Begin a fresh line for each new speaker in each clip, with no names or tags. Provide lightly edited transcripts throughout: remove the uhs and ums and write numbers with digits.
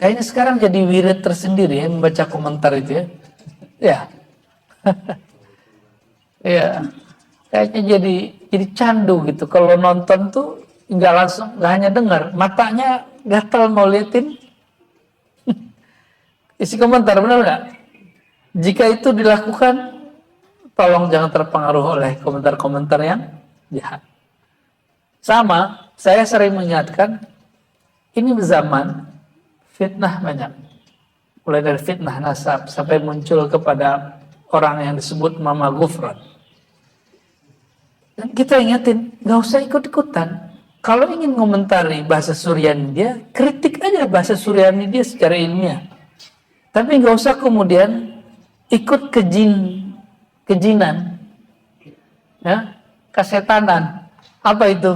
Kayaknya sekarang jadi wirid tersendiri ya membaca komentar itu ya. Ya. Ya. Kayaknya jadi candu gitu. Kalau nonton tuh nggak langsung, nggak hanya dengar, matanya gatal mau liatin isi komentar, benar nggak? Jika itu dilakukan, tolong jangan terpengaruh oleh komentar-komentar yang jahat. Sama, saya sering mengingatkan, ini zaman fitnah banyak. Mulai dari fitnah nasab sampai muncul kepada orang yang disebut Mama Gufron. Dan kita ingatin, nggak usah ikut-ikutan. Kalau ingin komentari bahasa Suryani dia, kritik aja bahasa Suryani dia secara ilmiah. Tapi nggak usah kemudian ikut kejinan, ya, kesetanan. Apa itu?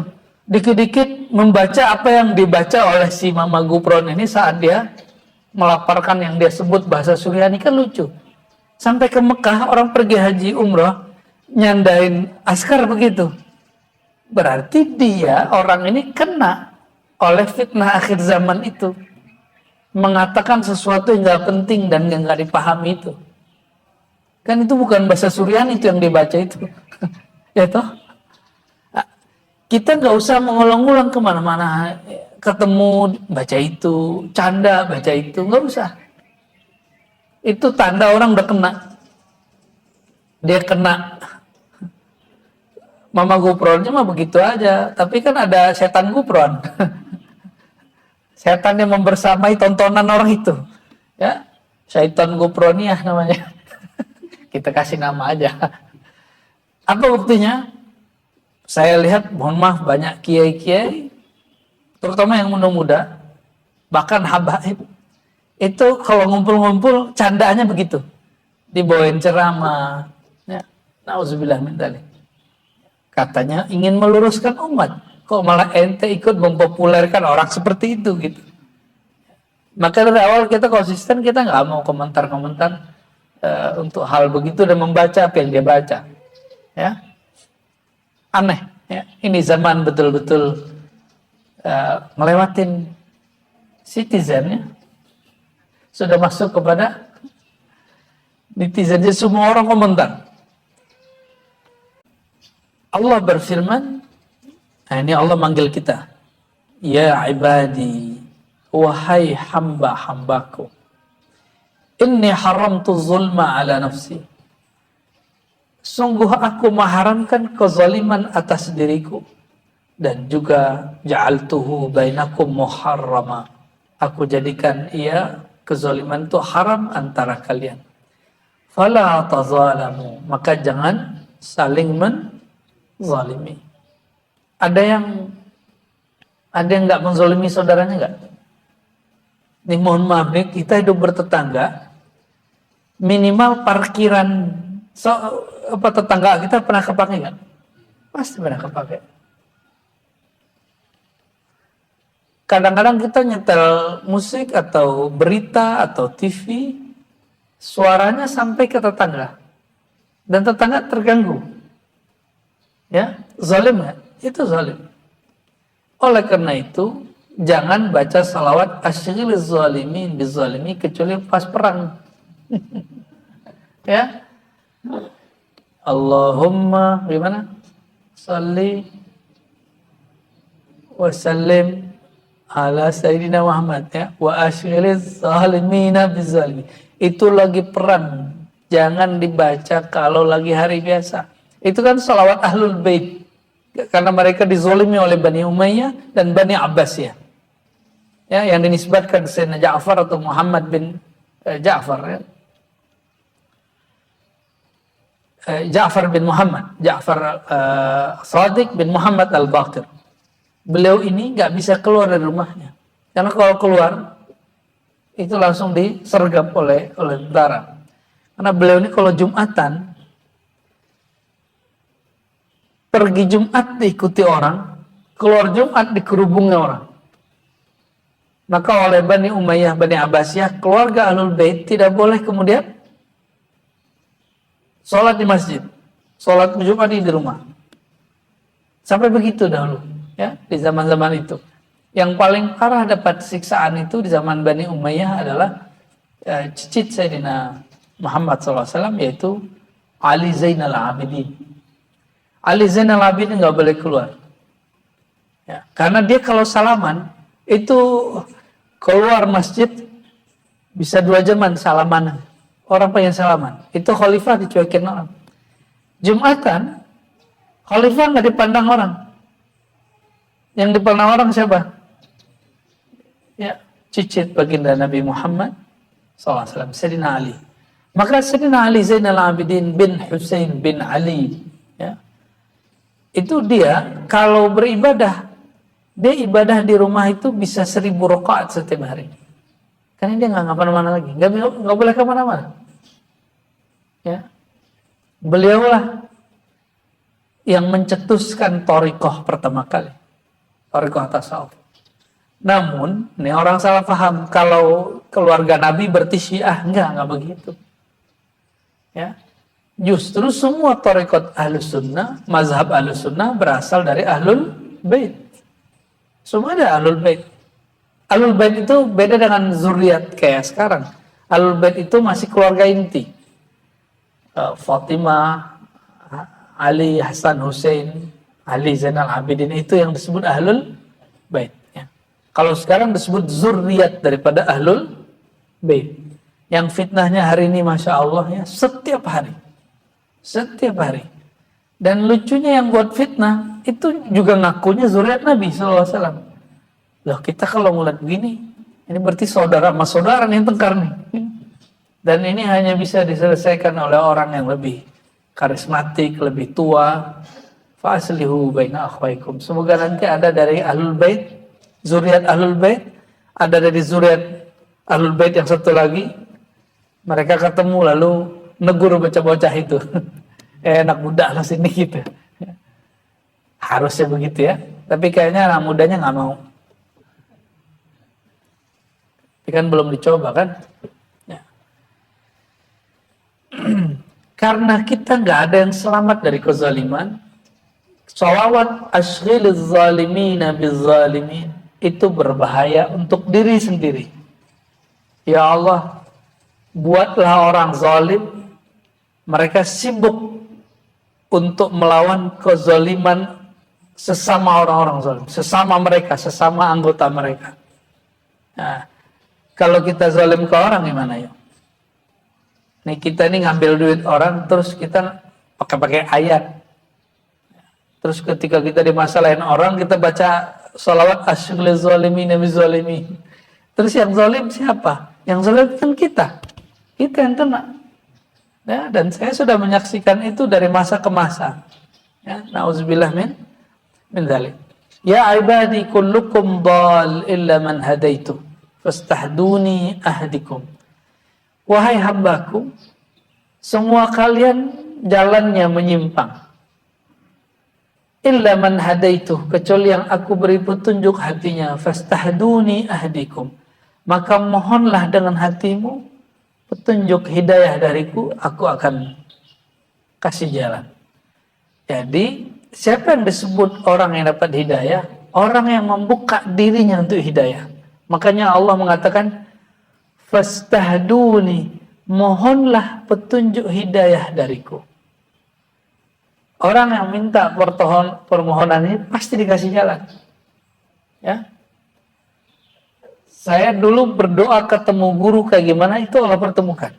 Dikit-dikit membaca apa yang dibaca oleh si Mama Gufron ini saat dia melaporkan yang dia sebut bahasa Suryani, kan lucu. Sampai ke Mekah, orang pergi haji umroh, nyandain askar begitu. Berarti dia, orang ini kena oleh fitnah akhir zaman itu. Mengatakan sesuatu yang gak penting dan yang gak dipahami itu. Kan itu bukan bahasa Suryani itu yang dibaca itu. Ya toh? Kita gak usah mengulang-ulang kemana-mana. Ketemu, baca itu. Canda, baca itu. Gak usah. Itu tanda orang udah kena. Dia kena. Mama Gufronnya mah begitu aja. Tapi kan ada setan Gufron. Setan yang membersamai tontonan orang itu. Ya, Syaitan Gufroniyah namanya. Kita kasih nama aja. Apa buktinya? Saya lihat, mohon maaf, banyak kiai-kiai, terutama yang muda-muda, bahkan habaib, itu kalau ngumpul-ngumpul, candaannya begitu. Dibawain ceramah. Ya, na'udzubillah min dzalik. Katanya ingin meluruskan umat. Kok malah ente ikut mempopulerkan orang seperti itu gitu. Maka dari awal kita konsisten, kita nggak mau komentar-komentar untuk hal begitu dan membaca apa yang dia baca. Ya, aneh. Ya. Ini zaman betul-betul ngelewatin citizennya, sudah masuk kepada netizennya, semua orang komentar. Allah berfirman, nah ini Allah manggil kita, ya ibadi, wahai hamba-hambaku, inni haramtu zulma ala nafsi, sungguh aku mengharamkan kezaliman atas diriku, dan juga ja'altuhu bainakum muharrama, aku jadikan ia, kezaliman itu haram antara kalian. Fala tazalamu, maka jangan saling menzalimi. Ada yang nggak menzalimi saudaranya nggak? Nih mohon maaf nih, kita hidup bertetangga, minimal parkiran tetangga kita pernah kepake nggak? Pasti pernah kepake. Kadang-kadang kita nyetel musik atau berita atau TV, suaranya sampai ke tetangga, dan tetangga terganggu. Ya, zalim nggak? Itu zalim. Oleh karena itu, jangan baca salawat asyghil zalimin bizalimi kecuali pas perang. Ya. Allahumma gimana? Salli wa sallim ala sayyidina Muhammad, ya. Wa asyghiliz zalimina bizalimi. Itu lagi perang. Jangan dibaca kalau lagi hari biasa. Itu kan salawat Ahlul Bait. Karena mereka dizolimi oleh Bani Umayyah dan Bani Abbasiyah. Ya, yang dinisbatkan ke Sayyidina Ja'far atau Muhammad bin Ja'far, ya. Ja'far bin Muhammad, Ja'far Shadiq bin Muhammad Al-Baqir. Beliau ini nggak bisa keluar dari rumahnya. Karena kalau keluar, itu langsung disergap oleh tentara. Karena beliau ini kalau Jumatan, pergi Jumat diikuti orang, keluar Jumat dikerubungi orang. Maka oleh Bani Umayyah, Bani Abbasiyah, keluarga Ahlul Bait tidak boleh kemudian sholat di masjid, sholat Jumat di rumah. Sampai begitu dahulu, ya, di zaman-zaman itu. Yang paling parah dapat siksaan itu di zaman Bani Umayyah adalah cicit Sayyidina Muhammad SAW, yaitu Ali Zainal Abidin. Ali Zainal Abidin nggak boleh keluar. Ya, karena dia kalau salaman, itu keluar masjid bisa 2 jaman salaman. Orang pengen salaman. Itu khalifah dicuekin orang. Jumatan, khalifah nggak dipandang orang. Yang dipandang orang siapa? Ya, cicit baginda Nabi Muhammad SAW, Sayyidina Ali. Maka Sayyidina Ali Zainal Abidin bin Husain bin Ali, ya, itu dia kalau beribadah, dia ibadah di rumah itu bisa 1000 rakaat setiap hari. Karena dia nggak kemana-mana lagi, nggak boleh kemana-mana. Ya, beliaulah yang mencetuskan thariqah pertama kali, thariqah tasawuf. Namun, nih orang salah paham kalau keluarga Nabi berarti Syiah, nggak begitu. Ya, justru semua thariqat Ahlus Sunnah, mazhab Ahlus Sunnah berasal dari Ahlul Bait. Semua ada Ahlul Bait. Ahlul Bait itu beda dengan zuriat kayak sekarang. Ahlul Bait itu masih keluarga inti. Fatimah, Ali, Hasan, Hussein, Ali Zainal Abidin, itu yang disebut Ahlul Bait. Ya. Kalau sekarang disebut zuriat daripada Ahlul Bait. Yang fitnahnya hari ini Masya Allah ya, setiap hari. Setiap hari. Dan lucunya yang buat fitnah, itu juga ngakunya zuriat Nabi SAW. Loh, kita kalau ngeliat begini, ini berarti saudara sama saudara nih tengkar nih. Dan ini hanya bisa diselesaikan oleh orang yang lebih karismatik, lebih tua. Fa'aslihu baina akhwaikum. Semoga nanti ada dari Ahlul Bait, zuriat Ahlul Bait, ada dari zuriat Ahlul Bait yang satu lagi. Mereka ketemu lalu negur bocah-bocah itu. Anak muda lah sini gitu. Harusnya begitu ya. Tapi kayaknya anak mudanya nggak mau. Tapi kan belum dicoba kan. Ya. Karena kita nggak ada yang selamat dari kezaliman. Shalawat asghiliz zalimina bizzalimin, itu berbahaya untuk diri sendiri. Ya Allah, buatlah orang zalim mereka sibuk untuk melawan kezaliman sesama orang-orang zalim, sesama mereka, sesama anggota mereka. Nah, kalau kita zalim ke orang gimana ya? Nih kita ini ngambil duit orang terus kita pakai ayat. Terus ketika kita dimasalahin orang, kita baca sholawat asyghlil zalimin nabi zalimin. Terus yang zalim siapa? Yang zalim kan kita. Kita yang kena. Ya, dan saya sudah menyaksikan itu dari masa ke masa. Ya, nauzubillah min dzalik. Ya ibadi kullukum dhal illa man hadaitu fastahduni ahdikum. Wahai hambaku, semua kalian jalannya menyimpang. Illa man hadaitu, kecuali yang aku beri petunjuk hatinya, fastahduni ahdikum. Maka mohonlah dengan hatimu petunjuk hidayah dariku, aku akan kasih jalan. Jadi, siapa yang disebut orang yang dapat hidayah? Orang yang membuka dirinya untuk hidayah. Makanya Allah mengatakan, fastahduni, mohonlah petunjuk hidayah dariku. Orang yang minta permohonan ini pasti dikasih jalan. Ya. Saya dulu berdoa ketemu guru kayak gimana, itu Allah pertemukan.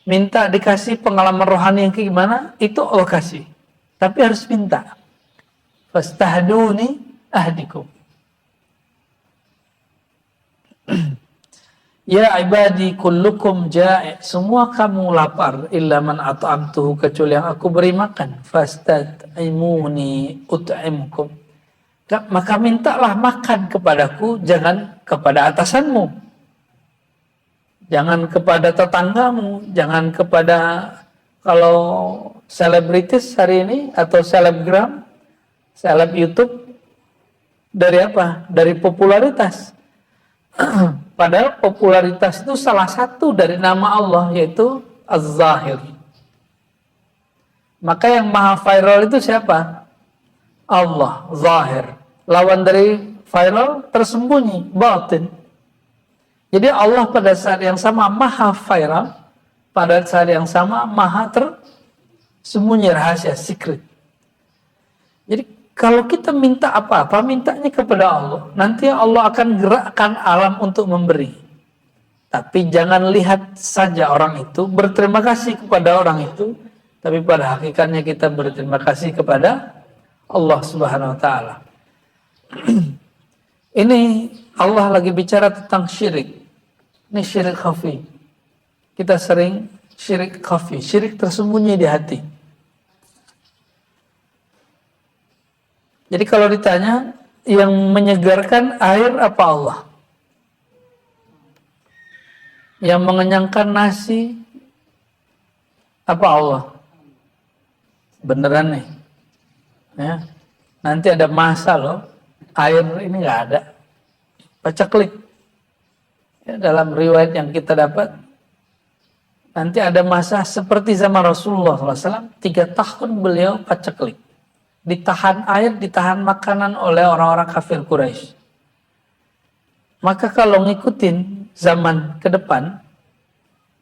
Minta dikasih pengalaman rohani yang kayak gimana, itu Allah kasih. Tapi harus minta. Fastahduni ahdikum. Ya ibadi kullukum ja'i, semua kamu lapar, illa man at'amtuhu, kecuali yang aku beri makan. Fastad'imuni ut'imkum. Maka mintalah makan kepadaku, jangan kepada atasanmu, jangan kepada tetanggamu, jangan kepada, kalau selebritis hari ini atau selebgram, seleb YouTube, dari apa? Dari popularitas. Padahal popularitas itu salah satu dari nama Allah, yaitu Az-Zahir. Maka yang maha viral itu siapa? Allah, Zahir. Lawan dari viral, tersembunyi, batin. Jadi Allah pada saat yang sama maha viral, pada saat yang sama maha tersembunyi, rahasia, secret. Jadi kalau kita minta apa-apa, mintanya kepada Allah. Nanti Allah akan gerakkan alam untuk memberi. Tapi jangan lihat saja orang itu, berterima kasih kepada orang itu, tapi pada hakikatnya kita berterima kasih kepada Allah Subhanahu wa taala. Ini Allah lagi bicara tentang syirik. Ini syirik khafi. Kita sering syirik khafi, syirik tersembunyi di hati. Jadi kalau ditanya, yang menyegarkan air apa Allah? Yang mengenyangkan nasi apa Allah? Beneran nih. Ya. Nanti ada masa loh, air ini nggak ada. Baca klik. Ya, dalam riwayat yang kita dapat, nanti ada masa seperti zaman Rasulullah SAW, 3 tahun beliau baca klik. Ditahan air, ditahan makanan oleh orang-orang kafir Quraisy. Maka kalau ngikutin zaman ke depan,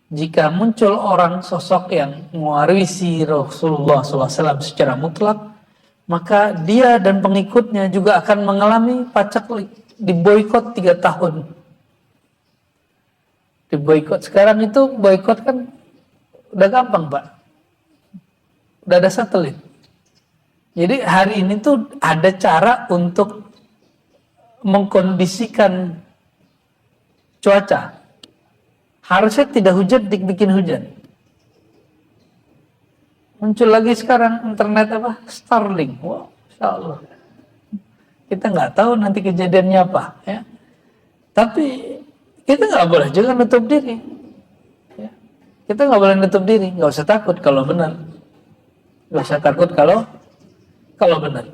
jika muncul orang sosok yang mewarisi Rasulullah SAW secara mutlak, maka dia dan pengikutnya juga akan mengalami pacaklik, diboikot 3 tahun. Diboikot sekarang itu, boikot kan udah gampang Pak, udah ada satelit. Jadi hari ini tuh ada cara untuk mengkondisikan cuaca. Harusnya tidak hujan, dibikin hujan. Muncul lagi sekarang internet apa? Starlink. Wow, insya Allah. Kita nggak tahu nanti kejadiannya apa. Ya. Tapi kita nggak boleh juga nutup diri. Ya. Kita nggak boleh nutup diri. Nggak usah takut kalau benar. Nggak usah takut kalau benar.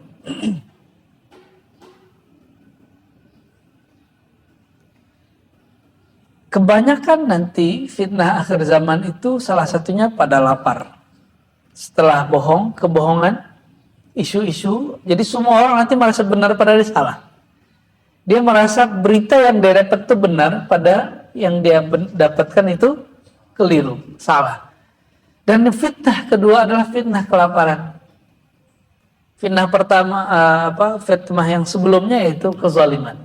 Kebanyakan nanti fitnah akhir zaman itu salah satunya pada lapar. Setelah bohong, kebohongan, isu-isu, jadi semua orang nanti merasa benar padahal dia salah. Dia merasa berita yang dia dapat itu benar, pada yang dia dapatkan itu keliru, salah. Dan fitnah kedua adalah fitnah kelaparan. Fitnah pertama, fitnah yang sebelumnya yaitu kezaliman.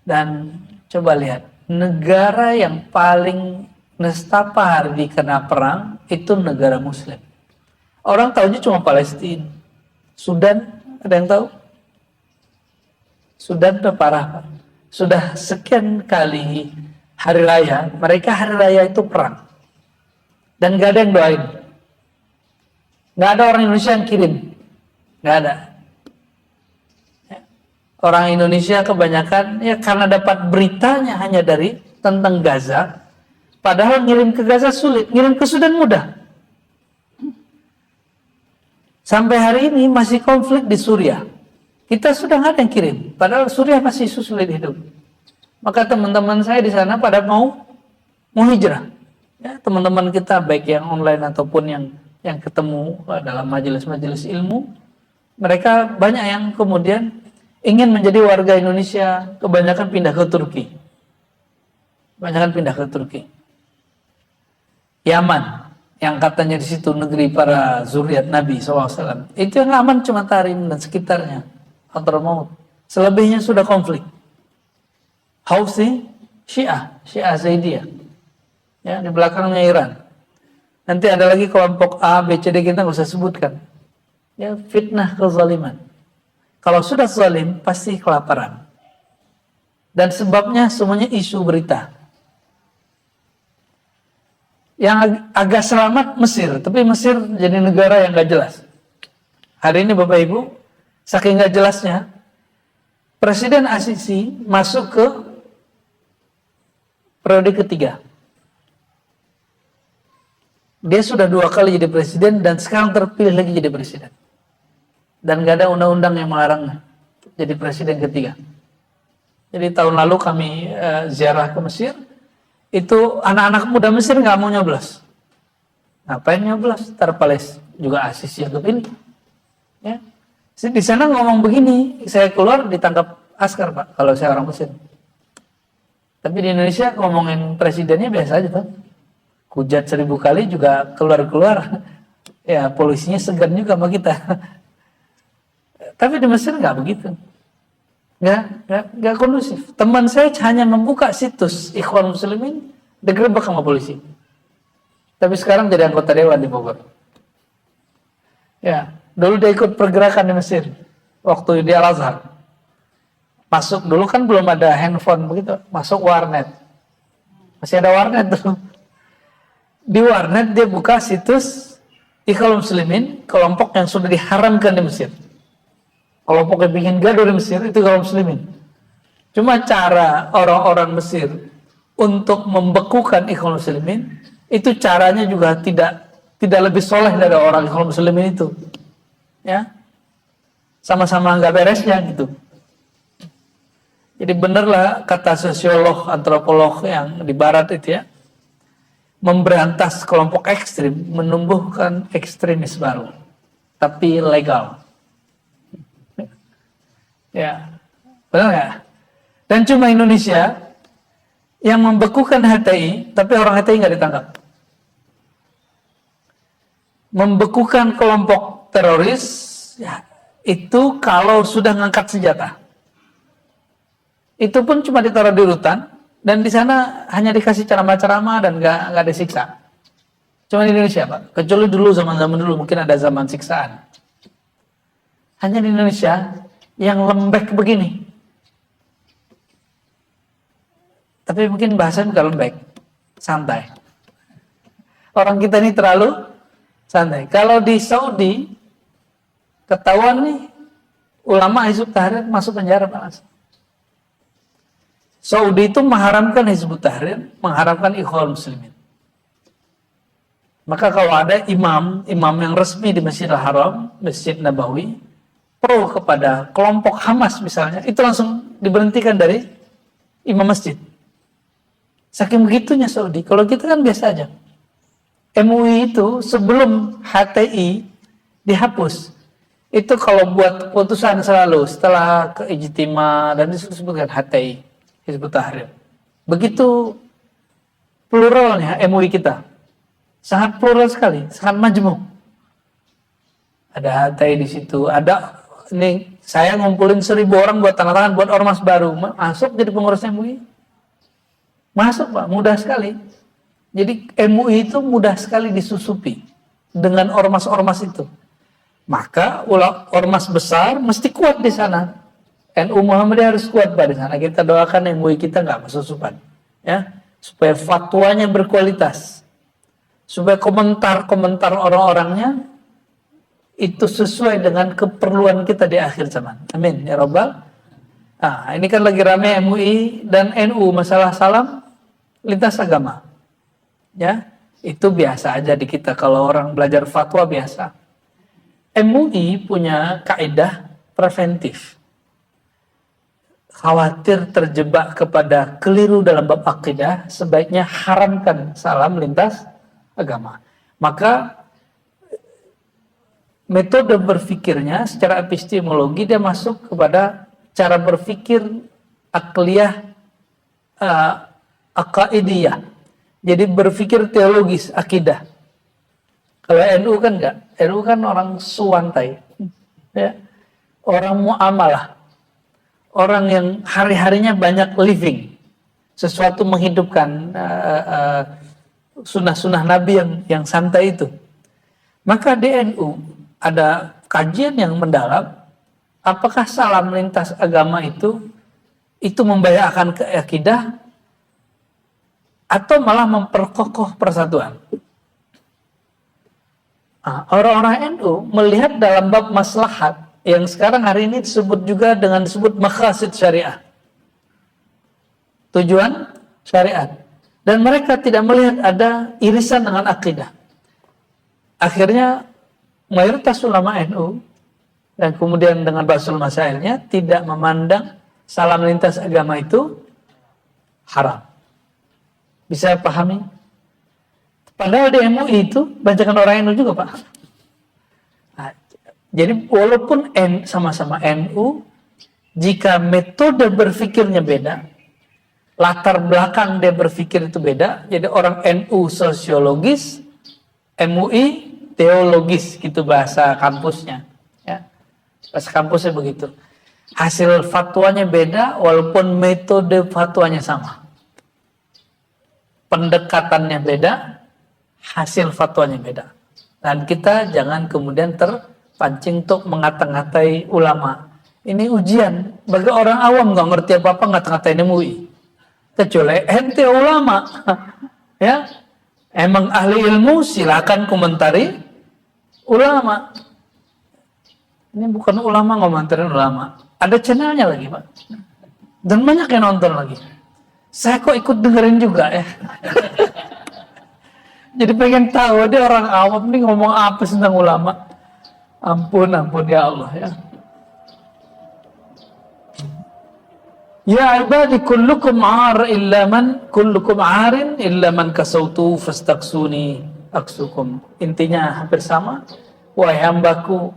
Dan coba lihat, negara yang paling nestapa hari dikena perang itu negara Muslim. Orang tahunya cuma Palestina. Sudan, ada yang tahu? Sudan udah parah. Sudah sekian kali hari raya, mereka hari raya itu perang. Dan gak ada yang doain. Gak ada orang Indonesia yang kirim. Gak ada. Orang Indonesia kebanyakan ya karena dapat beritanya hanya dari tentang Gaza. Padahal ngirim ke Gaza sulit, ngirim ke Sudan mudah. Sampai hari ini masih konflik di Suriah. Kita sudah nggak ada yang kirim. Padahal Suriah masih sulit hidup. Maka teman-teman saya di sana pada mau hijrah. Ya, teman-teman kita baik yang online ataupun yang ketemu dalam majelis-majelis ilmu, mereka banyak yang kemudian ingin menjadi warga Indonesia, kebanyakan pindah ke Turki. Kebanyakan pindah ke Turki. Yaman, yang katanya di situ negeri para zuriat Nabi SAW. Itu yang aman cuma Tarim dan sekitarnya. Hadramaut. Selebihnya sudah konflik. Houthi, Syiah Zaidiyah. Ya, di belakangnya Iran. Nanti ada lagi kelompok A, B, C, D, kita nggak usah sebutkan. Ya, fitnah kezaliman. Kalau sudah zalim, pasti kelaparan. Dan sebabnya semuanya isu berita. Yang agak selamat Mesir, tapi Mesir jadi negara yang gak jelas. Hari ini Bapak Ibu, saking gak jelasnya, Presiden As-Sisi masuk ke periode ketiga. Dia sudah 2 kali jadi presiden dan sekarang terpilih lagi jadi presiden. Dan gak ada undang-undang yang melarangnya jadi presiden ketiga. Jadi tahun lalu kami ziarah ke Mesir. Itu anak-anak muda Mesir nggak mau nyoblos. Ngapain nyoblos? Terpales juga Asis yang kepilih. Ya. Di sana ngomong begini, saya keluar ditangkap askar Pak, kalau saya orang Mesir. Tapi di Indonesia ngomongin presidennya biasa aja tuh. Hujat 1000 kali juga keluar-keluar. Ya polisinya segan juga sama kita. Tapi di Mesir nggak begitu. Nggak kondusif. Teman saya hanya membuka situs Ikhwan Muslimin, digerebek sama polisi. Tapi sekarang jadi anggota dewan di Bogor. Ya, dulu dia ikut pergerakan di Mesir. Waktu di Al-Azhar. Masuk dulu kan belum ada handphone begitu, masuk warnet. Masih ada warnet tuh. Di warnet dia buka situs Ikhwan Muslimin, kelompok yang sudah diharamkan di Mesir. Kelompok yang bikin gaduh di Mesir itu Ikhwan Muslimin. Cuma cara orang-orang Mesir untuk membekukan Ikhwan Muslimin itu caranya juga tidak lebih soleh dari orang Ikhwan Muslimin itu. Ya. Sama-sama nggak beresnya gitu. Jadi benerlah kata sosiolog, antropolog yang di barat itu ya, memberantas kelompok ekstrim, menumbuhkan ekstremis baru, tapi legal. Ya, benar nggak? Dan cuma Indonesia yang membekukan HTI, tapi orang HTI nggak ditangkap. Membekukan kelompok teroris, ya, itu kalau sudah ngangkat senjata. Itu pun cuma ditaruh di rutan dan di sana hanya dikasih ceramah-ceramah dan nggak disiksa. Cuma di Indonesia Pak. Kecuali dulu zaman-zaman dulu mungkin ada zaman siksaan. Hanya di Indonesia yang lembek begini. Tapi mungkin bahasanya bukan lembek, santai. Orang kita ini terlalu santai. Kalau di Saudi ketahuan nih ulama Hizbut Tahrir masuk penjara Pak. Saudi itu mengharamkan Hizbut Tahrir, mengharamkan Ikhwan Muslimin. Maka kalau ada imam yang resmi di Masjidil Haram, Masjid Nabawi, pro kepada kelompok Hamas misalnya, itu langsung diberhentikan dari imam masjid. Saking begitunya Saudi. Kalau kita kan biasa aja. MUI itu sebelum HTI dihapus, itu kalau buat putusan selalu setelah keijtima dan disebutkan HTI. Hizbut Tahrir. Begitu pluralnya MUI kita. Sangat plural sekali, sangat majmuk. Ada HTI di situ, ada ini saya ngumpulin 1000 orang buat tanda tangan buat ormas baru, masuk jadi pengurus MUI. Masuk Pak, mudah sekali. Jadi MUI itu mudah sekali disusupi dengan ormas-ormas itu. Maka ormas besar mesti kuat di sana. NU Muhammadiyah harus kuat pada sana. Kita doakan MUI kita nggak kesusupan, ya, supaya fatwanya berkualitas, supaya komentar orang-orangnya itu sesuai dengan keperluan kita di akhir zaman. Amin ya Rabbal. Nah, ini kan lagi rame MUI dan NU masalah salam lintas agama, ya, itu biasa aja di kita kalau orang belajar fatwa biasa. MUI punya kaidah preventif. Khawatir terjebak kepada keliru dalam bab akidah, sebaiknya haramkan salam lintas agama. Maka metode berfikirnya secara epistemologi dia masuk kepada cara berfikir akliyah akaidiyah. Jadi berfikir teologis akidah. Kalau NU kan enggak. NU kan orang suwantai. Ya. Orang muamalah. Orang yang hari-harinya banyak living, sesuatu menghidupkan sunnah-sunnah Nabi yang santai itu. Maka di NU ada kajian yang mendalam, apakah salam lintas agama itu membahayakan keakidah atau malah memperkokoh persatuan. Nah, orang-orang NU melihat dalam bab maslahat yang sekarang hari ini disebut juga dengan disebut maqasid syariah. Tujuan syariat. Dan mereka tidak melihat ada irisan dengan akidah. Akhirnya mayoritas ulama NU dan kemudian dengan basul masailnya tidak memandang salam lintas agama itu haram. Bisa pahami? Padahal di MUI itu banyakan orang NU juga Pak. Nah, jadi walaupun sama-sama NU, Jika metode berpikirnya beda, latar belakang dia berpikir itu beda, jadi orang NU sosiologis, MUI teologis, gitu bahasa kampusnya. Ya. Bahasa kampusnya begitu. Hasil fatwanya beda, walaupun metode fatwanya sama. Pendekatannya beda, hasil fatwanya beda. Dan kita jangan kemudian terpancing untuk mengata-ngatai ulama. Ini ujian bagi orang awam, nggak ngerti apa-apa, ngata-ngatain MUI. Kecuali ente ulama, ya, emang ahli ilmu, silakan komentari ulama. Ini bukan ulama ngomentarin ulama, ada channelnya lagi, Pak, dan banyak yang nonton lagi. Saya kok ikut dengerin juga ya. Jadi pengen tahu dia orang awam nih ngomong apa tentang ulama. Ampun ya Allah ya. Ya ibadi kullukum arin illa man kasautu fastaksuni aksukum. Intinya hampir sama. Wahai hambaku,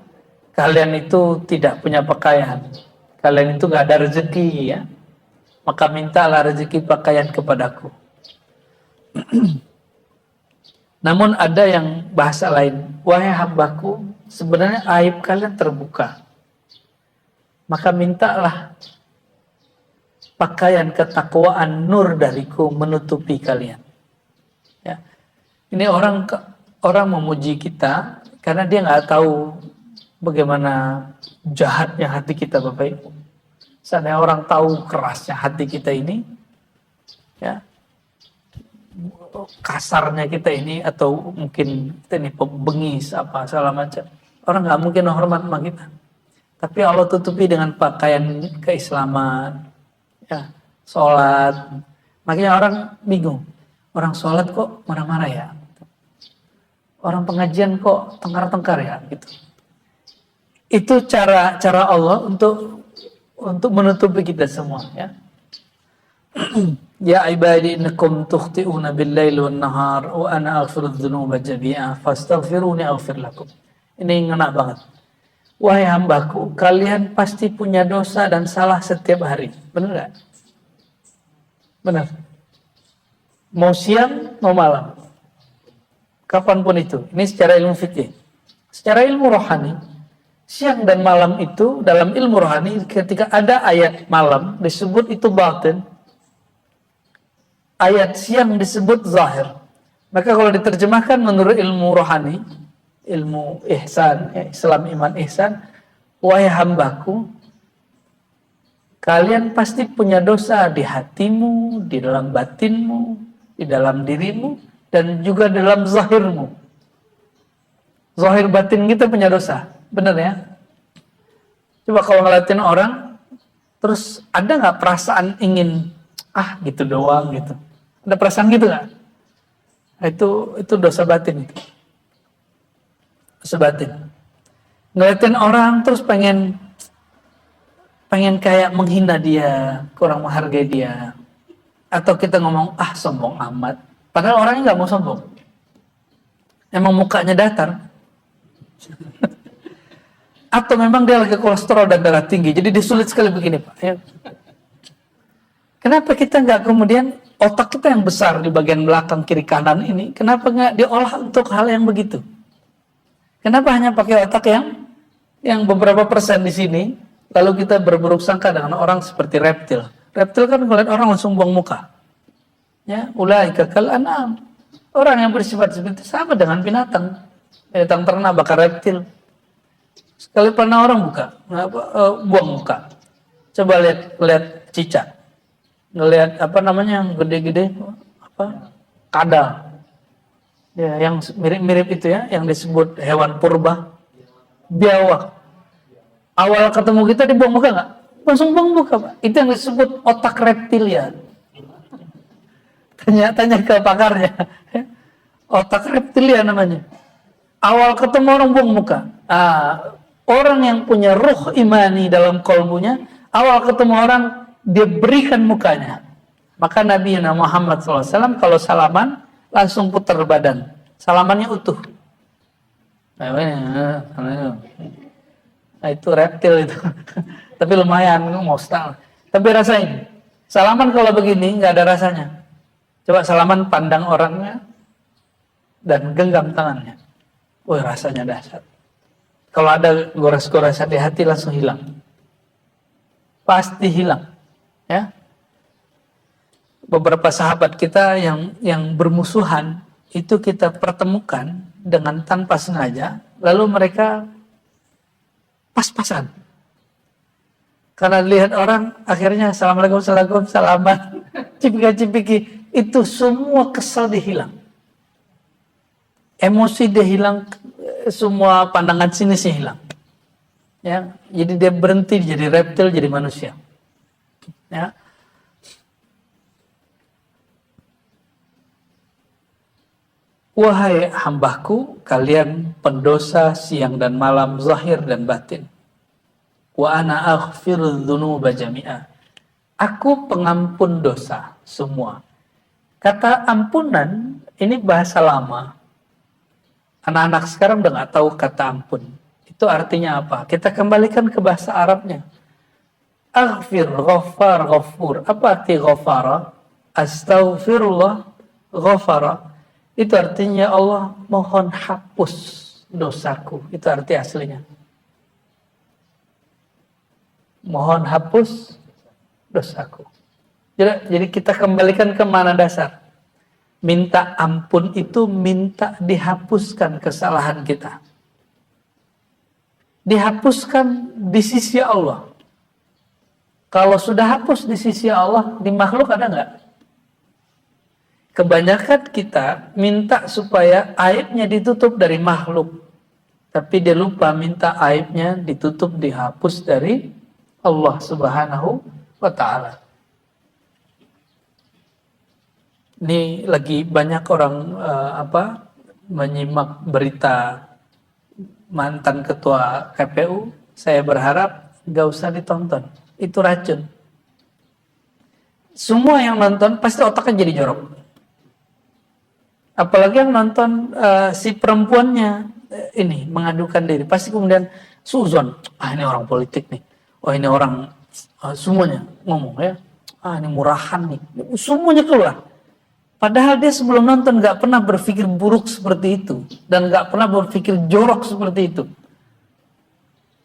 kalian itu tidak punya pakaian. Kalian itu gak ada rezeki ya. Maka mintalah rezeki pakaian kepadaku. Namun ada yang bahasa lain. Wahai hambaku, sebenarnya aib kalian terbuka. Maka mintalah pakaian ketakwaan nur dariku menutupi kalian. Ya. Ini orang memuji kita karena dia nggak tahu bagaimana jahatnya hati kita, Bapak Ibu. Seandainya orang tahu kerasnya hati kita ini, ya, kasarnya kita ini, atau mungkin kita ini pembengis apa segala macam, orang nggak mungkin hormat sama kita. Tapi Allah tutupi dengan pakaian keislaman. Ya, sholat. Makanya orang bingung. Orang sholat kok marah-marah ya? Orang pengajian kok tengkar-tengkar ya? Gitu. Itu cara Allah untuk menutupi kita semua. Ya, ya ibadi innakum tukhti'una bil-laili wan-nahar wa ana aghfiru dzunuba jami'a fastaghfiruni aghfir lakum. Ini ngena banget. Wahai hambaku, kalian pasti punya dosa dan salah setiap hari. Benar gak? Benar. Mau siang, mau malam. Kapanpun itu. Ini secara ilmu fikih. Secara ilmu rohani, siang dan malam itu, dalam ilmu rohani, ketika ada ayat malam, disebut itu batin. Ayat siang disebut zahir. Maka kalau diterjemahkan menurut ilmu rohani, ilmu ihsan, Islam iman ihsan, wahai hambaku, kalian pasti punya dosa di hatimu, di dalam batinmu, di dalam dirimu, dan juga dalam zahirmu. Zahir batin kita punya dosa, benar ya? Coba kalau ngeliatin orang, terus ada nggak perasaan ingin gitu doang gitu? Ada perasaan gitu nggak? Itu dosa batin itu. Sebatin. Ngeliatin orang terus pengen kayak menghina dia, kurang menghargai dia. Atau kita ngomong, sombong amat. Padahal orangnya nggak mau sombong. Emang mukanya datar. Atau memang dia lagi kolesterol dan darah tinggi. Jadi dia sulit sekali begini, Pak. Ya. Kenapa kita nggak kemudian otak kita yang besar di bagian belakang kiri kanan ini, kenapa nggak diolah untuk hal yang begitu? Kenapa hanya pakai otak yang beberapa persen di sini, lalu kita berburuk sangka dengan orang seperti reptil. Reptil kan ngeliat orang langsung buang muka. Ya, ulaika kal an'am. Orang yang bersifat seperti itu sama dengan binatang. Binatang ternak bakar reptil. Sekali pernah orang buang muka. Coba lihat cicak. Ngelihat yang gede-gede kadal. Ya, yang mirip-mirip itu ya, yang disebut hewan purba, biawak. Awal ketemu kita dibuang muka nggak? Langsung buang muka, Pak. Itu yang disebut otak reptilia. Tanya ke pakarnya. Otak reptilia namanya. Awal ketemu orang buang muka. Orang yang punya ruh imani dalam kolbunya, awal ketemu orang dia berikan mukanya. Maka Nabi Muhammad SAW kalau salaman langsung putar badan, salamannya utuh. Nah itu reptil itu. tapi lumayan mau setahun. Tapi rasain, salaman kalau begini nggak ada rasanya. Coba salaman pandang orangnya dan genggam tangannya. Wah, rasanya dahsyat. Kalau ada gores-goresan di hati langsung hilang. Pasti hilang. Ya. Beberapa sahabat kita yang bermusuhan itu kita pertemukan dengan tanpa sengaja, lalu mereka pas-pasan. Karena lihat orang, akhirnya assalamualaikum, salaman, cipika-cipiki, itu semua kesal dihilang. Emosi dia hilang, semua pandangan sini sih hilang. Ya, jadi dia berhenti jadi reptil, jadi manusia. Ya. Wahai hambaku, kalian pendosa siang dan malam, zahir dan batin. Wa ana aghfiru dzunuba jami'a. Aku pengampun dosa semua. Kata ampunan ini bahasa lama. Anak-anak sekarang udah nggak tahu kata ampun. Itu artinya apa? Kita kembalikan ke bahasa Arabnya. Aghfir, ghaffar, ghafur. Apa arti ghafara? Astaghfirullah, ghafara. Itu artinya Allah mohon hapus dosaku. Itu arti aslinya. Mohon hapus dosaku. Jadi kita kembalikan ke mana dasar. Minta ampun itu minta dihapuskan kesalahan kita. Dihapuskan di sisi Allah. Kalau sudah hapus di sisi Allah, di makhluk ada nggak? Kebanyakan kita minta supaya aibnya ditutup dari makhluk. Tapi dia lupa minta aibnya ditutup, dihapus dari Allah Subhanahu wa ta'ala. Ini lagi banyak orang menyimak berita mantan ketua KPU. Saya berharap gak usah ditonton. Itu racun. Semua yang nonton pasti otaknya jadi jorok. Apalagi yang nonton si perempuannya ini mengadukan diri. Pasti kemudian suzon. Ini orang politik nih. Oh ini orang semuanya ngomong ya. Ini murahan nih. Semuanya keluar. Padahal dia sebelum nonton gak pernah berpikir buruk seperti itu. Dan gak pernah berpikir jorok seperti itu.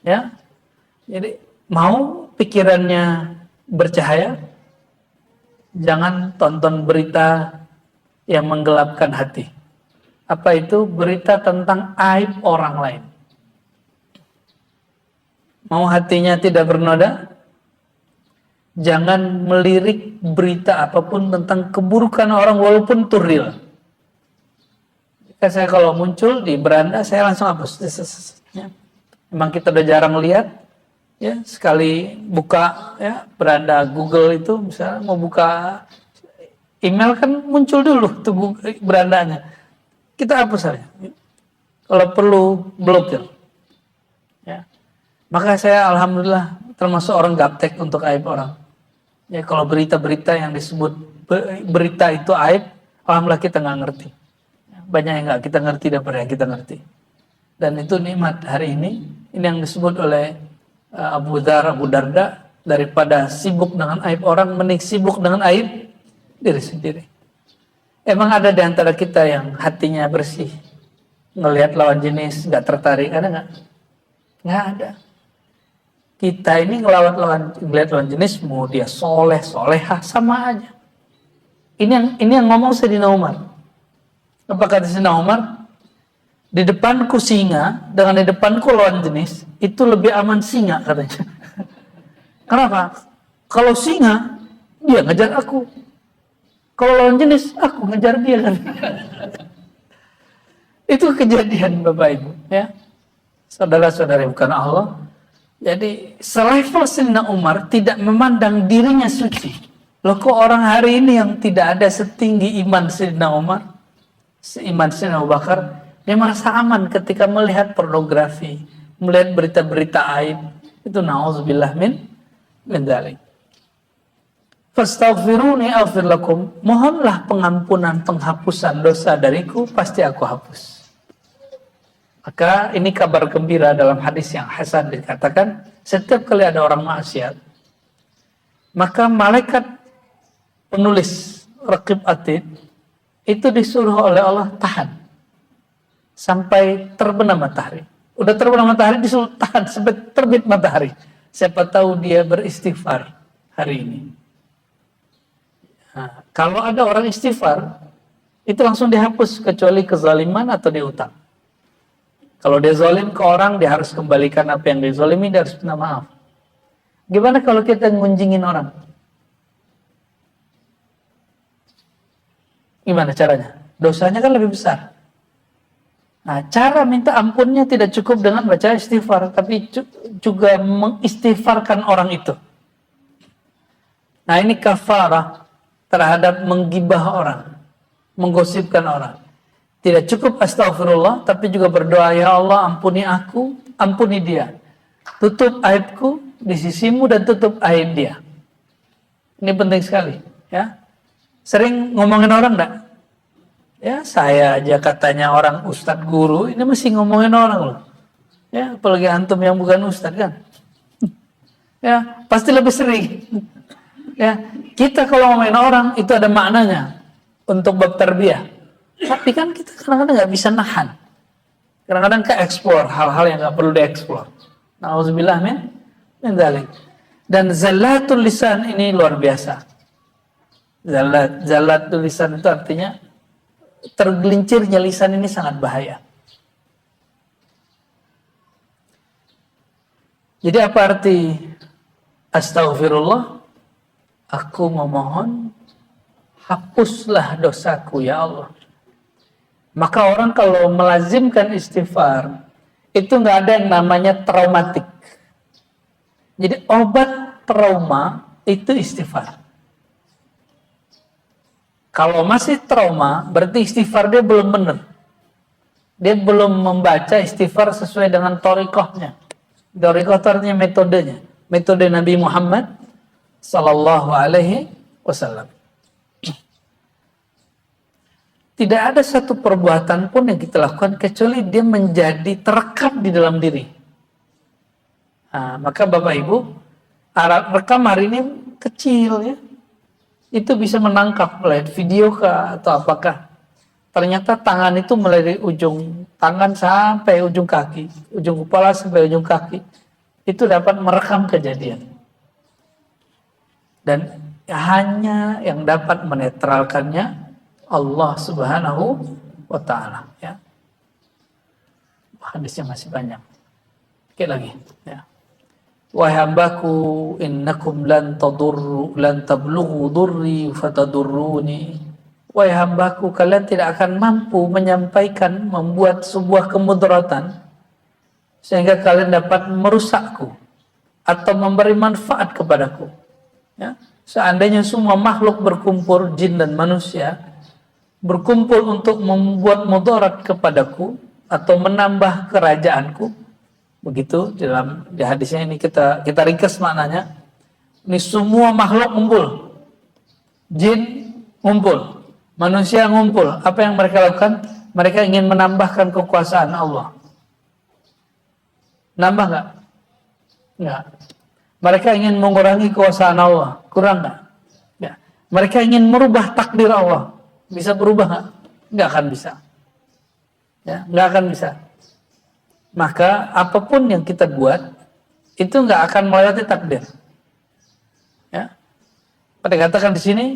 Ya. Jadi mau pikirannya bercahaya, jangan tonton berita yang menggelapkan hati. Apa itu? Berita tentang aib orang lain. Mau hatinya tidak bernoda? Jangan melirik berita apapun tentang keburukan orang walaupun itu real. Saya kalau muncul di beranda saya langsung hapus. Ya. Memang kita udah jarang lihat. Ya, sekali buka ya beranda Google itu misalnya mau buka email kan muncul dulu tuh berandanya. Kita hapus saja. Kalau perlu blokir. Ya. Maka saya alhamdulillah termasuk orang gaptek untuk aib orang. Ya kalau berita-berita yang disebut berita itu aib, alhamdulillah kita nggak ngerti. Banyak yang nggak kita ngerti daripada yang kita ngerti. Dan itu nikmat hari ini. Ini yang disebut oleh Abu Darda, daripada sibuk dengan aib orang, mending sibuk dengan aib diri sendiri. Emang ada di antara kita yang hatinya bersih, ngelihat lawan jenis nggak tertarik, ada nggak? Nggak ada. Kita ini ngelihat lawan jenis, mau dia solehah sama aja. Ini yang ngomong Sayyidina Umar. Apa kata Sayyidina Umar? Di depanku singa dengan di depanku lawan jenis itu lebih aman singa katanya. Kenapa? Kalau singa dia ngejar aku. Kalau lawan jenis aku ngejar dia kan. Itu kejadian Bapak Ibu ya. Saudara-saudari bukan Allah. Jadi selevel Sayyidina Umar tidak memandang dirinya suci. Loh kok orang hari ini yang tidak ada setinggi iman Sayyidina Umar, seiman Sayyidina Abu Bakar, dia merasa aman ketika melihat pornografi, melihat berita-berita aib. Itu na'udzubillah min dzalik. Fastaghfiruni aghfir lakum. Mohonlah pengampunan, penghapusan dosa dariku, pasti aku hapus. Maka ini kabar gembira dalam hadis yang hasan dikatakan, setiap kali ada orang maksiat, maka malaikat penulis Raqib Atid itu disuruh oleh Allah tahan sampai terbenam matahari. Udah terbenam matahari disuruh tahan sampai terbit matahari. Siapa tahu dia beristighfar hari ini. Nah, kalau ada orang istighfar, itu langsung dihapus kecuali kezaliman atau dia utang. Kalau dia zalim ke orang, dia harus kembalikan apa yang dia zalimi, dia harus minta maaf. Gimana kalau kita ngunjingin orang? Gimana caranya? Dosanya kan lebih besar. Nah, cara minta ampunnya tidak cukup dengan baca istighfar, tapi juga mengistighfarkan orang itu. Nah, ini kafarah terhadap menggibah orang, menggosipkan orang. Tidak cukup astaghfirullah, tapi juga berdoa, ya Allah ampuni aku, ampuni dia. Tutup aibku di sisimu dan tutup aib dia. Ini penting sekali. Ya. Sering ngomongin orang enggak? Ya, saya aja katanya orang ustadz guru, ini masih ngomongin orang loh. Ya, apalagi antum yang bukan ustadz kan. Ya, pasti lebih sering. Ya, kita kalau ngomongin orang itu ada maknanya untuk bab tarbiyah. Tapi kan kita kadang-kadang nggak bisa nahan. Kadang-kadang ke-explore hal-hal yang nggak perlu di-explore. Nauzubillah min dzalik. Dan zallatul lisan ini luar biasa. Zallatul lisan itu artinya tergelincirnya lisan ini sangat bahaya. Jadi apa arti astaghfirullah? Aku memohon hapuslah dosaku ya Allah. Maka orang kalau melazimkan istighfar itu nggak ada yang namanya traumatik. Jadi obat trauma itu istighfar. Kalau masih trauma berarti istighfar dia belum benar. Dia belum membaca istighfar sesuai dengan thariqahnya. Thariqah itu artinya metodenya. Metode Nabi Muhammad sallallahu alaihi wasallam. Tidak ada satu perbuatan pun yang kita lakukan kecuali dia menjadi terekam di dalam diri. Nah, maka Bapak Ibu, rekam hari ini kecil ya. Itu bisa menangkap mulai video kah atau apakah. Ternyata tangan itu mulai dari ujung tangan sampai ujung kaki, ujung kepala sampai ujung kaki. Itu dapat merekam kejadian. Dan hanya yang dapat menetralkannya Allah Subhanahu wa ta'ala ya. Hadisnya masih banyak. Oke lagi ya. Wahai hambaku innakum lan tablughu durri fatadurruni. Wahai hambaku kalian tidak akan mampu menyampaikan membuat sebuah kemudaratan sehingga kalian dapat merusakku atau memberi manfaat kepadaku ya. Seandainya semua makhluk berkumpul jin dan manusia berkumpul untuk membuat mudarat kepadaku atau menambah kerajaanku, begitu di hadisnya ini kita ringkas maknanya. Ini semua makhluk ngumpul, jin ngumpul, manusia ngumpul. Apa yang mereka lakukan? Mereka ingin menambahkan kekuasaan Allah. Nambah nggak? Nggak. Mereka ingin mengurangi kekuasaan Allah. Kurang nggak? Ya. Mereka ingin merubah takdir Allah. Bisa berubah nggak? Nggak akan bisa. Ya, nggak akan bisa. Maka apapun yang kita buat itu nggak akan melewati takdir. Ya. Pada katakan di sini,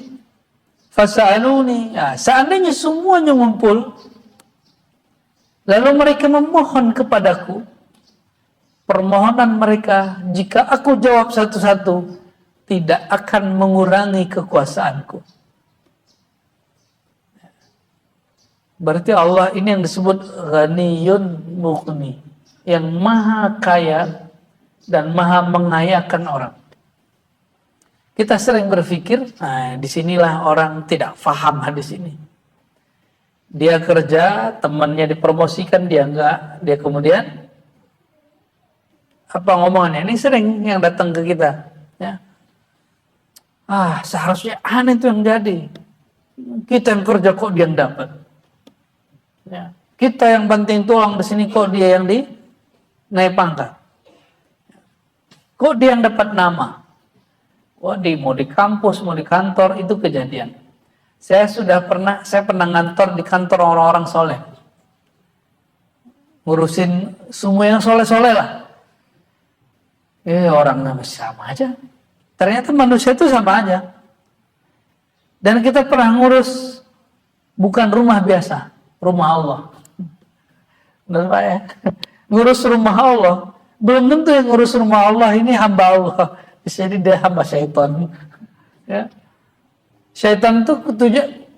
fasa'aluni. Ya, seandainya semuanya ngumpul, lalu mereka memohon kepadaku, permohonan mereka jika aku jawab satu-satu tidak akan mengurangi kekuasaanku. Berarti Allah ini yang disebut Ghaniyun Mughni, yang maha kaya dan maha mengayakan orang. Kita sering berpikir, nah disinilah orang tidak faham hadis ini. Dia kerja, temannya dipromosikan, dia enggak, dia kemudian apa ngomongannya? Ini sering yang datang ke kita, ya. Seharusnya aneh itu yang jadi. Kita yang kerja kok dia yang dapat. Ya. Kita yang banting tulang di sini kok dia yang naik pangkat. Kok dia yang dapat nama? Wah, mau di kampus, mau di kantor, itu kejadian. Saya pernah ngantor di kantor orang-orang soleh. Ngurusin semua yang soleh-soleh lah. Orangnya sama aja. Ternyata manusia itu sama aja. Dan kita pernah ngurus bukan rumah biasa, rumah Allah. Benar Pak ya? Ngurus rumah Allah. Belum tentu yang ngurus rumah Allah ini hamba Allah. Bisa jadi dia hamba syaitan. Ya. Syaitan itu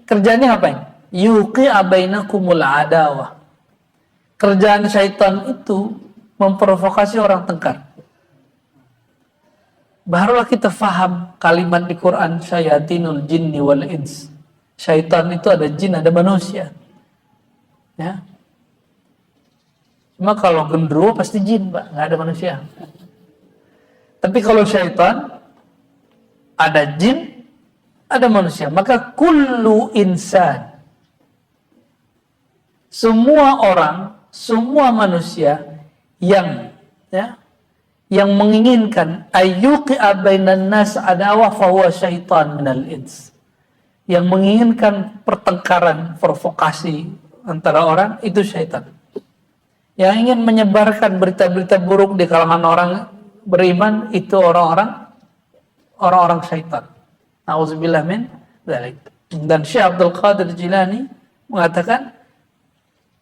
kerjanya apa? Yuqi'a bainakumul adawah. Kerjaan syaitan itu memprovokasi orang tengkar. Barulah kita faham kalimat di Quran, syayatinul jinni wal ins. Syaitan itu ada jin, ada manusia. Ya. Cuma kalau gendruwo pasti jin, Pak, nggak ada manusia. Tapi kalau syaitan ada jin, ada manusia. Maka kullu insan, semua orang, semua manusia yang menginginkan ayyuqi'a bainan nas adawa fahuwa syaitan minal ins. Yang menginginkan pertengkaran, provokasi antara orang, itu syaitan. Yang ingin menyebarkan berita-berita buruk di kalangan orang beriman, itu orang-orang syaitan. Nauzubillah min dzalik. Dan Syekh Abdul Qadir Jilani mengatakan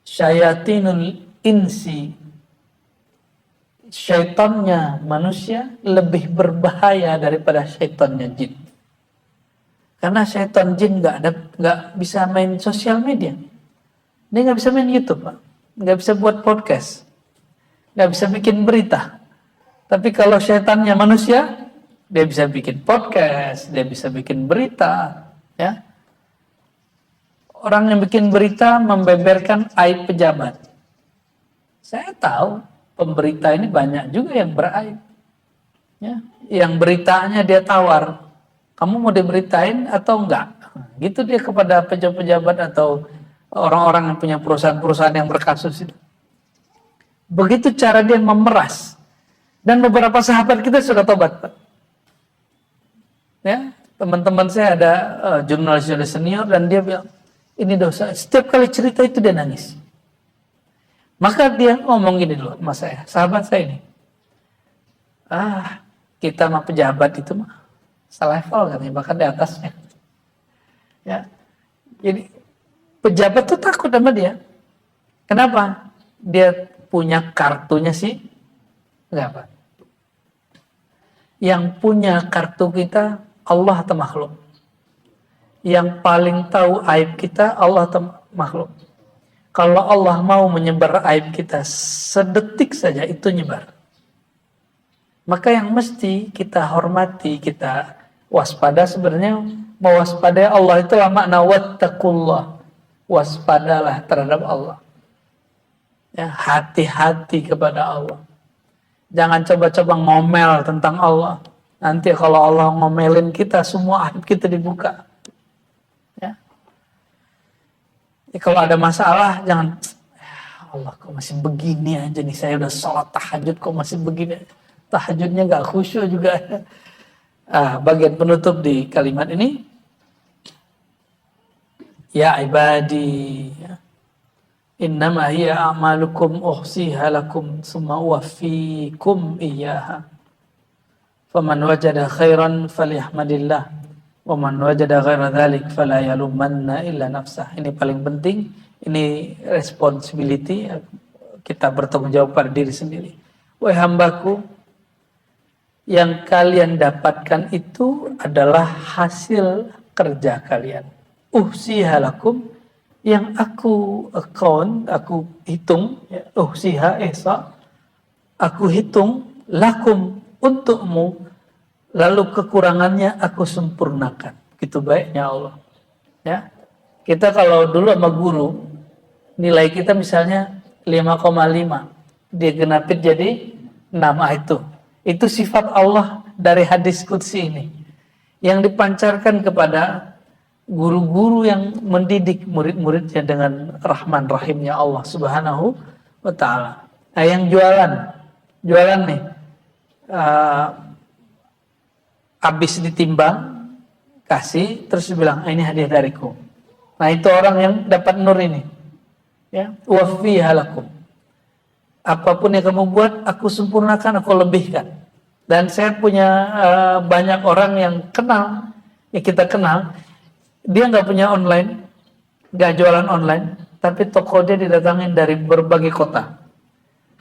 syayatinul insi, syaitannya manusia lebih berbahaya daripada syaitannya jin. Karena syaitan jin nggak bisa main sosial media, dia nggak bisa main YouTube, Pak, nggak bisa buat podcast, nggak bisa bikin berita. Tapi kalau syaitannya manusia, dia bisa bikin podcast, dia bisa bikin berita, ya. Orang yang bikin berita membeberkan aib pejabat. Saya tahu pemberita ini banyak juga yang beraib. Ya, yang beritanya dia tawar, kamu mau diberitain atau enggak? Gitu dia kepada pejabat-pejabat atau orang-orang yang punya perusahaan-perusahaan yang berkasus itu. Begitu cara dia memeras. Dan beberapa sahabat kita sudah tobat, Pak. Ya, teman-teman saya ada jurnalis senior dan dia bilang, ini dosa. Setiap kali cerita itu dia nangis. Maka dia ngomong gini dulu sama saya, sahabat saya ini. Kita mah pejabat itu mah selevel kan ya, bahkan di atasnya. Ya. Jadi pejabat tuh takut sama dia. Kenapa? Dia punya kartunya sih. Enggak, yang punya kartu kita Allah atau makhluk. Yang paling tahu aib kita Allah atau makhluk. Kalau Allah mau menyebar aib kita sedetik saja, itu nyebar. Maka yang mesti kita hormati, kita waspada, sebenarnya mewaspadai Allah itulah makna wattaqullah. Waspadalah terhadap Allah. Ya, hati-hati kepada Allah. Jangan coba-coba ngomel tentang Allah. Nanti kalau Allah ngomelin kita, semua aib kita dibuka. Ya. Kalau ada masalah, jangan, Allah kok masih begini aja nih, saya udah sholat tahajud kok masih begini. Tahajudnya gak khusyuk juga. Bagian penutup di kalimat ini, ya ibadi, innama hiya a'malukum uhsiha lakum summa uwaffikum iyyaha. Faman wajada khairan falyahmadillah wa man wajada ghaira dzalik fala yalumanna illa nafsah. Ini paling penting, ini responsibility, kita bertanggung jawab pada diri sendiri. Wahai hambaku, yang kalian dapatkan itu adalah hasil kerja kalian. Uhsiha lakum, yang aku hitung, ya, uhsiha ihsa, aku hitung, lakum, untukmu, lalu kekurangannya aku sempurnakan. Gitu baiknya Allah. Ya. Kita kalau dulu sama guru, nilai kita misalnya 5,5, dia genapin jadi 6 itu. Itu sifat Allah dari hadis qudsi ini, yang dipancarkan kepada guru-guru yang mendidik murid-muridnya dengan rahman rahimnya Allah subhanahu wa ta'ala. Nah, yang jualan nih, habis ditimbang, kasih, terus bilang, ini hadiah dariku. Nah itu orang yang dapat nur ini. Ya, wafiha lakum. Apapun yang kamu buat, aku sempurnakan, aku lebihkan. Dan saya punya banyak orang yang kenal, yang kita kenal, dia nggak punya online, nggak jualan online, tapi toko dia didatangin dari berbagai kota.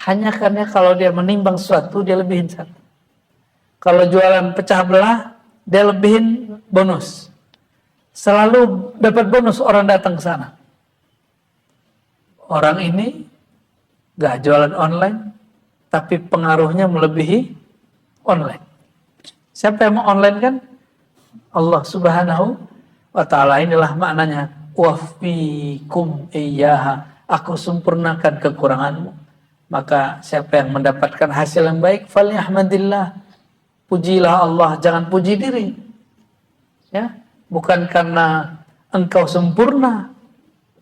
Hanya karena kalau dia menimbang sesuatu, dia lebihin satu. Kalau jualan pecah belah, dia lebihin bonus. Selalu dapat bonus orang datang ke sana. Orang ini gak jualan online, tapi pengaruhnya melebihi online. Siapa yang mau online kan? Allah Subhanahu wa ta'ala. Inilah maknanya. Wafikum iyyaha. Aku sempurnakan kekuranganmu. Maka siapa yang mendapatkan hasil yang baik, falyahmadillah. Pujilah Allah, jangan puji diri. Ya, bukan karena engkau sempurna,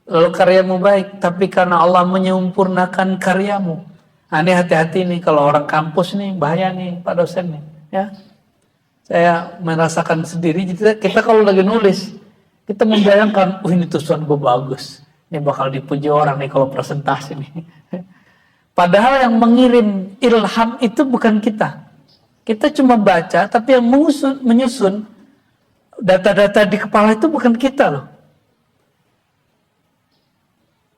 lalu karyamu baik, tapi karena Allah menyempurnakan karyamu. Nah, ini hati-hati nih kalau orang kampus nih, bahaya nih Pak dosen nih. Ya, saya merasakan sendiri. Kita kalau lagi nulis, kita membayangkan, ini tulisan gue bagus, ini bakal dipuji orang nih kalau presentasi nih. Padahal yang mengirim ilham itu bukan kita. Kita cuma baca, tapi yang menyusun data-data di kepala itu bukan kita loh.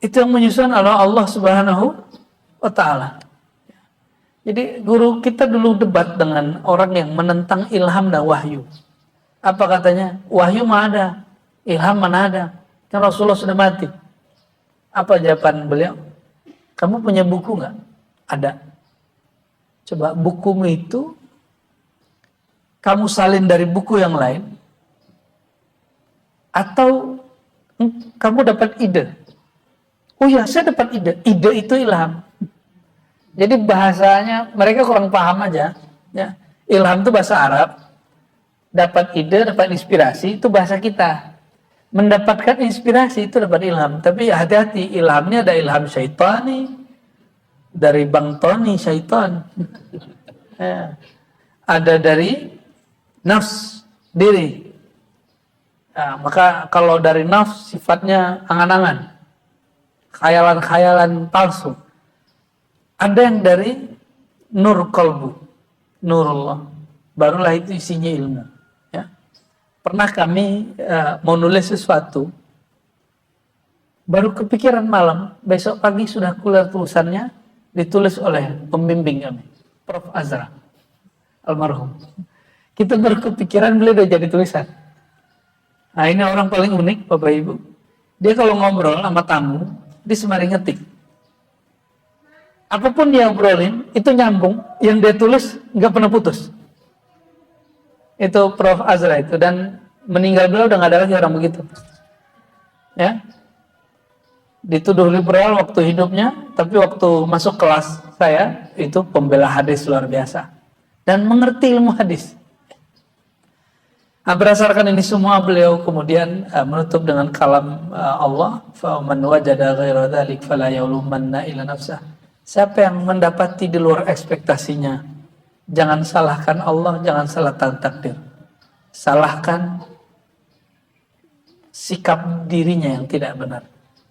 Itu yang menyusun adalah Allah Subhanahu wa ta'ala. Jadi guru kita dulu debat dengan orang yang menentang ilham dan wahyu. Apa katanya? Wahyu mana ada, ilham mana ada. Kan Rasulullah sudah mati. Apa jawaban beliau? Kamu punya buku nggak? Ada. Coba bukumu itu kamu salin dari buku yang lain, atau kamu dapat ide. Oh ya, saya dapat ide. Ide itu ilham. Jadi bahasanya mereka kurang paham aja. Ya. Ilham itu bahasa Arab. Dapat ide, dapat inspirasi, itu bahasa kita. Mendapatkan inspirasi itu dapat ilham. Tapi hati-hati, ilhamnya ada ilham syaitani. Dari Bang Tony, syaitan. Ya. Ada dari nafs diri. Nah, maka kalau dari nafs sifatnya angan-angan, khayalan-khayalan palsu. Ada yang dari nur qalbu, nurullah. Barulah itu isinya ilmu. Ya. Pernah kami mau nulis sesuatu, baru kepikiran malam, besok pagi sudah keluar tulisannya, ditulis oleh pembimbing kami, Prof. Azra, almarhum. Kita baru kepikiran, beliau udah jadi tulisan. Nah ini orang paling unik Bapak Ibu. Dia kalau ngobrol sama tamu, dia sembari ngetik. Apapun dia obrolin, itu nyambung. Yang dia tulis nggak pernah putus. Itu Prof. Azra itu. Dan meninggal beliau udah nggak ada lagi orang begitu. Ya, dituduh liberal waktu hidupnya, tapi waktu masuk kelas saya, itu pembela hadis luar biasa. Dan mengerti ilmu hadis. Nah, berdasarkan ini semua beliau kemudian menutup dengan kalam Allah, fa man wajada ghaira dzalik fala yalumanna illa nafsah. Siapa yang mendapati di luar ekspektasinya, jangan salahkan Allah, jangan salahkan takdir. Salahkan sikap dirinya yang tidak benar.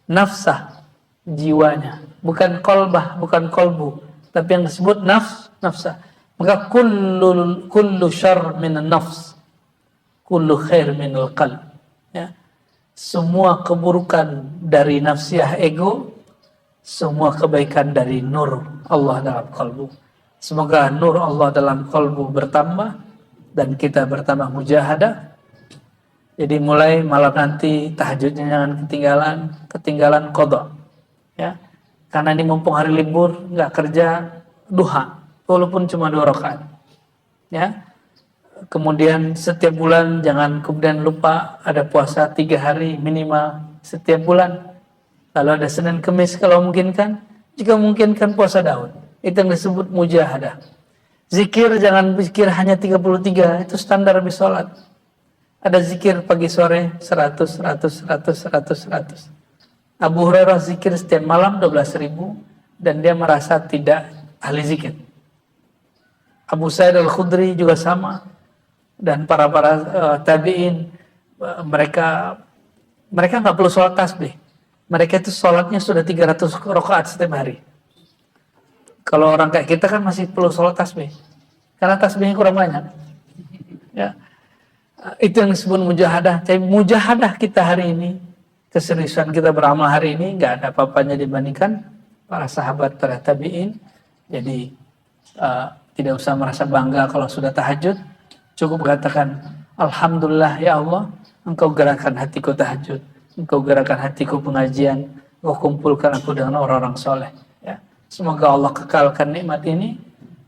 Nafsah, jiwanya, bukan kolbah, bukan kolbu, tapi yang disebut nafsah. Maka kullu syarr minan nafs, kullu khair minal qalb. Ya. Semua keburukan dari nafsiyah ego, semua kebaikan dari nur Allah dalam kalbu. Semoga nur Allah dalam kalbu bertambah dan kita bertambah mujahadah. Jadi mulai malam nanti tahajudnya jangan ketinggalan qadha. Ya. Karena ini mumpung hari libur, nggak kerja, duha, walaupun cuma 2 rakaat. Ya. Kemudian setiap bulan jangan kemudian lupa ada puasa 3 hari minimal setiap bulan. Lalu ada Senin Kemis kalau memungkinkan, jika memungkinkan puasa Daud. Itu yang disebut mujahadah. Zikir jangan zikir hanya 33, itu standar habis sholat. Ada zikir pagi sore 100. Abu Hurairah zikir setiap malam 12.000 dan dia merasa tidak ahli zikir. Abu Sa'id Al-Khudri juga sama, dan para tabi'in, mereka nggak perlu sholat tasbih. Mereka itu sholatnya sudah 300 rakaat setiap hari. Kalau orang kayak kita kan masih perlu sholat tasbih, karena tasbihnya kurang banyak. Ya, itu yang disebut mujahadah. Tapi mujahadah kita hari ini, keseriusan kita beramal hari ini, nggak ada apa-apanya dibandingkan para sahabat, para tabi'in. Jadi tidak usah merasa bangga kalau sudah tahajud. Cukup katakan, Alhamdulillah ya Allah, Engkau gerakan hatiku tahajud, Engkau gerakan hatiku pengajian, Engkau kumpulkan aku dengan orang-orang soleh. Ya. Semoga Allah kekalkan nikmat ini,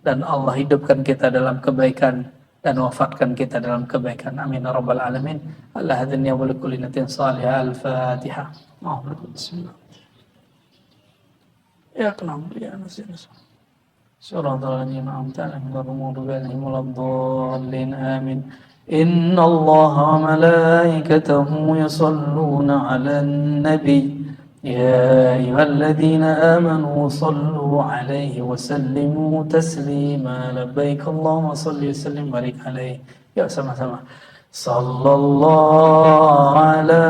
dan Allah hidupkan kita dalam kebaikan, dan wafatkan kita dalam kebaikan. Amin ya rabbal alamin. Allah hadini wa likulli natin salihah. Al-Fatihah. Bismillah. Ya kenapa ya nasir. صراط الذين أنعمت عليهم غير المغضوب عليهم ولا الضالين آمين إن الله وملائكته يصلون على النبي يا أيها الذين آمنوا صلوا عليه وسلموا تسليما لبيك اللهم صل وسلم وبارك عليه يا sama-sama صلى الله على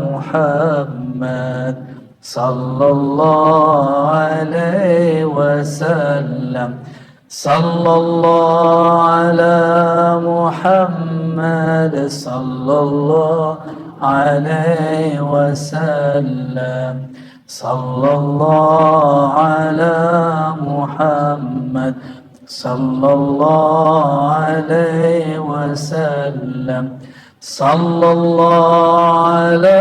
محمد صلى الله عليه وسلم صلى الله على محمد صلى الله عليه وسلم صلى الله على محمد صلى الله عليه وسلم صلى الله على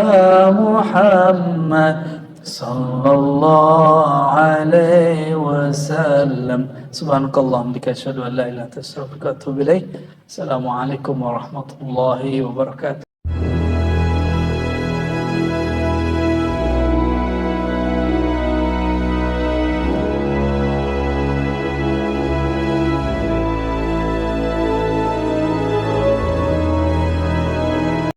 محمد صلى الله عليه وسلم سبحانك اللهم بك أشهد أن لا إله إلا أنت أستغفرك وأتوب إليك السلام عليكم ورحمة الله وبركاته